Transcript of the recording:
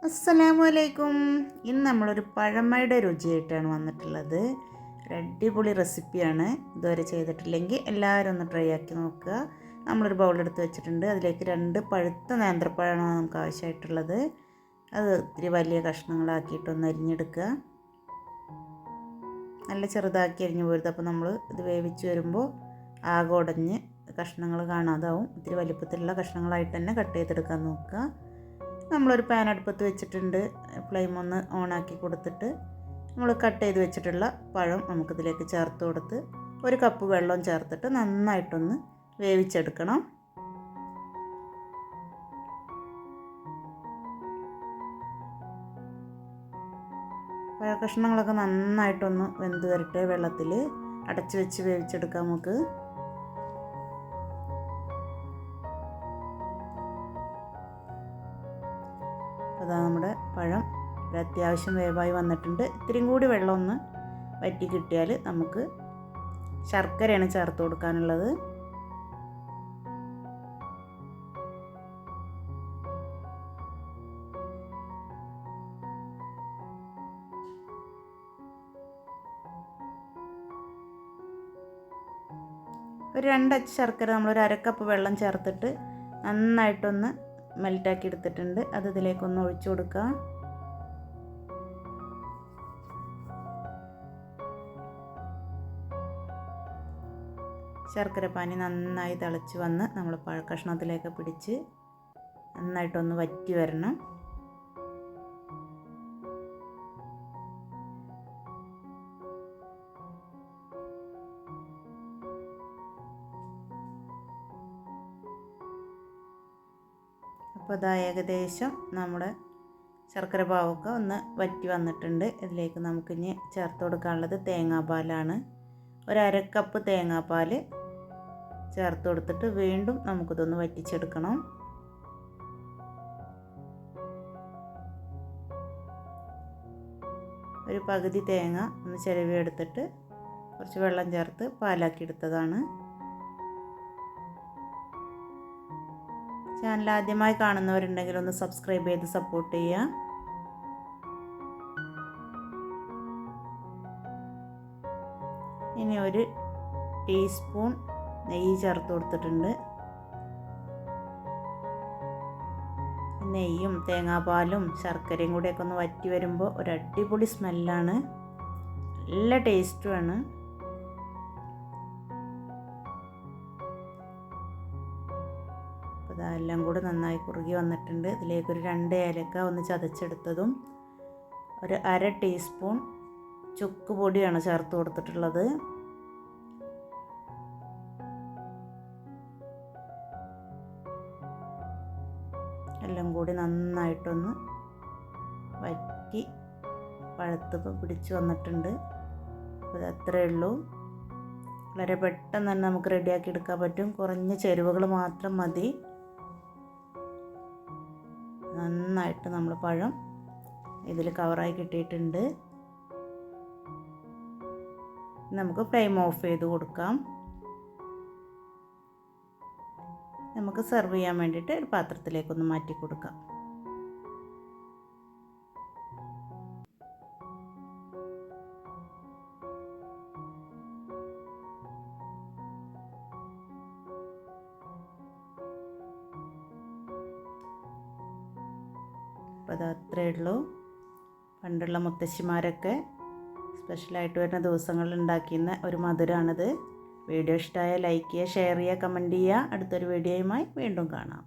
അസ്സലാമലൈക്കും. ഇന്ന് നമ്മളൊരു പഴമയുടെ രുചിയായിട്ടാണ് വന്നിട്ടുള്ളത്. ഒരു അടിപൊളി റെസിപ്പിയാണ്. ഇതുവരെ ചെയ്തിട്ടില്ലെങ്കിൽ എല്ലാവരും ഒന്ന് ട്രൈ ആക്കി നോക്കുക. നമ്മളൊരു ബൗളെടുത്ത് വെച്ചിട്ടുണ്ട്. അതിലേക്ക് 2 പഴുത്ത നേന്ത്രപ്പഴമാണ് നമുക്ക് ആവശ്യമായിട്ടുള്ളത്. അത് ഇത്തിരി വലിയ കഷ്ണങ്ങളാക്കിയിട്ടൊന്ന് അരിഞ്ഞെടുക്കുക. നല്ല ചെറുതാക്കി അരിഞ്ഞു പോരുത്. അപ്പോൾ നമ്മൾ ഇത് വേവിച്ച് വരുമ്പോൾ ആകെ ഉടഞ്ഞ് കഷ്ണങ്ങൾ കാണാതാവും. ഇത്തിരി വലിപ്പത്തിലുള്ള കഷ്ണങ്ങളായിട്ട് തന്നെ കട്ട് ചെയ്തെടുക്കാൻ നോക്കുക. നമ്മളൊരു പാൻ അടുപ്പത്ത് വെച്ചിട്ടുണ്ട്. ഫ്ലെയിം ഒന്ന് ഓണാക്കി കൊടുത്തിട്ട് നമ്മൾ കട്ട് ചെയ്ത് വെച്ചിട്ടുള്ള പഴം നമുക്കിതിലേക്ക് ചേർത്ത് കൊടുത്ത് 1 കപ്പ് വെള്ളം ചേർത്തിട്ട് നന്നായിട്ടൊന്ന് വേവിച്ചെടുക്കണം. പഴക്കഷ്ണങ്ങളൊക്കെ നന്നായിട്ടൊന്ന് വെന്ത് വരട്ടെ. വെള്ളത്തിൽ അടച്ച് വെച്ച് വേവിച്ചെടുക്കാം നമുക്ക്. അതാ നമ്മുടെ പഴം അത്യാവശ്യം വേവായി വന്നിട്ടുണ്ട്. ഇത്തിരിയും കൂടി വെള്ളം ഒന്ന് വറ്റി കിട്ടിയാൽ നമുക്ക് ശർക്കരയാണ് ചേർത്ത് കൊടുക്കാനുള്ളത്. ഒരു 2 അച്ച് ശർക്കര നമ്മളൊരു 1/2 കപ്പ് വെള്ളം ചേർത്തിട്ട് നന്നായിട്ടൊന്ന് മെൽറ്റാക്കി എടുത്തിട്ടുണ്ട്. അത് ഇതിലേക്കൊന്ന് ഒഴിച്ചു കൊടുക്കുക. ശർക്കര പാനി നന്നായി തിളച്ച് വന്ന് നമ്മൾ പഴക്കഷ്ണത്തിലേക്ക് പിടിച്ച് നന്നായിട്ടൊന്ന് വറ്റി വരണം. അപ്പോൾ ഇതാ ഏകദേശം നമ്മുടെ ശർക്കര പാവൊക്കെ ഒന്ന് വറ്റി വന്നിട്ടുണ്ട്. ഇതിലേക്ക് നമുക്കിനി ചേർത്ത് കൊടുക്കാനുള്ളത് തേങ്ങാപ്പാലാണ്. ഒരു 1/2 കപ്പ് തേങ്ങാപ്പാൽ ചേർത്ത് കൊടുത്തിട്ട് വീണ്ടും നമുക്കിതൊന്ന് വറ്റിച്ചെടുക്കണം. ഒരു പകുതി തേങ്ങ ഒന്ന് ചിരവിയെടുത്തിട്ട് കുറച്ച് വെള്ളം ചേർത്ത് പാലാക്കി എടുത്തതാണ്. ചാനൽ ആദ്യമായി കാണുന്നവരുണ്ടെങ്കിൽ ഒന്ന് സബ്സ്ക്രൈബ് ചെയ്ത് സപ്പോർട്ട് ചെയ്യുക. ഇനി 1 ടീസ്പൂൺ നെയ്യ് ചേർത്ത് കൊടുത്തിട്ടുണ്ട്. നെയ്യും തേങ്ങാപ്പാലും ശർക്കരയും കൂടെയൊക്കെ ഒന്ന് വറ്റി വരുമ്പോൾ ഒരു അടിപൊളി സ്മെല്ലാണ്, നല്ല ടേസ്റ്റുമാണ്. എല്ലാം കൂടെ നന്നായി കുറുകി വന്നിട്ടുണ്ട്. ഇതിലേക്കൊരു 2 ഏലക്ക ഒന്ന് ചതച്ചെടുത്തതും ഒരു 1/2 ടീസ്പൂൺ ചുക്ക് പൊടിയാണ് ചേർത്ത് കൊടുത്തിട്ടുള്ളത്. എല്ലാം കൂടി നന്നായിട്ടൊന്ന് വറ്റി പഴുത്തപ്പോൾ പിടിച്ച് വന്നിട്ടുണ്ട്. അപ്പോൾ അത്രയേ ഉള്ളൂ. വളരെ പെട്ടെന്ന് തന്നെ നമുക്ക് റെഡിയാക്കി എടുക്കാൻ പറ്റും. കുറഞ്ഞ ചേരുവകൾ മാത്രം മതി. നന്നായിട്ട് നമ്മൾ പഴം ഇതിൽ കവറായി കിട്ടിയിട്ടുണ്ട്. നമുക്ക് ഫ്ലെയിം ഓഫ് ചെയ്ത് കൊടുക്കാം. നമുക്ക് സെർവ് ചെയ്യാൻ വേണ്ടിയിട്ട് ഒരു പാത്രത്തിലേക്കൊന്ന് മാറ്റി കൊടുക്കാം. അപ്പോൾ അത് അത്രയേ ഉള്ളൂ. പണ്ടുള്ള മുത്തശ്ശിമാരൊക്കെ സ്പെഷ്യലായിട്ട് വരുന്ന ദിവസങ്ങളിൽ ഉണ്ടാക്കിയിരുന്ന ഒരു മധുരമാണിത്. വീഡിയോ ഇഷ്ടമായ ലൈക്ക് ചെയ്യുക, ഷെയർ ചെയ്യുക, കമൻറ്റ് ചെയ്യുക. അടുത്തൊരു വീഡിയോയുമായി വീണ്ടും കാണാം.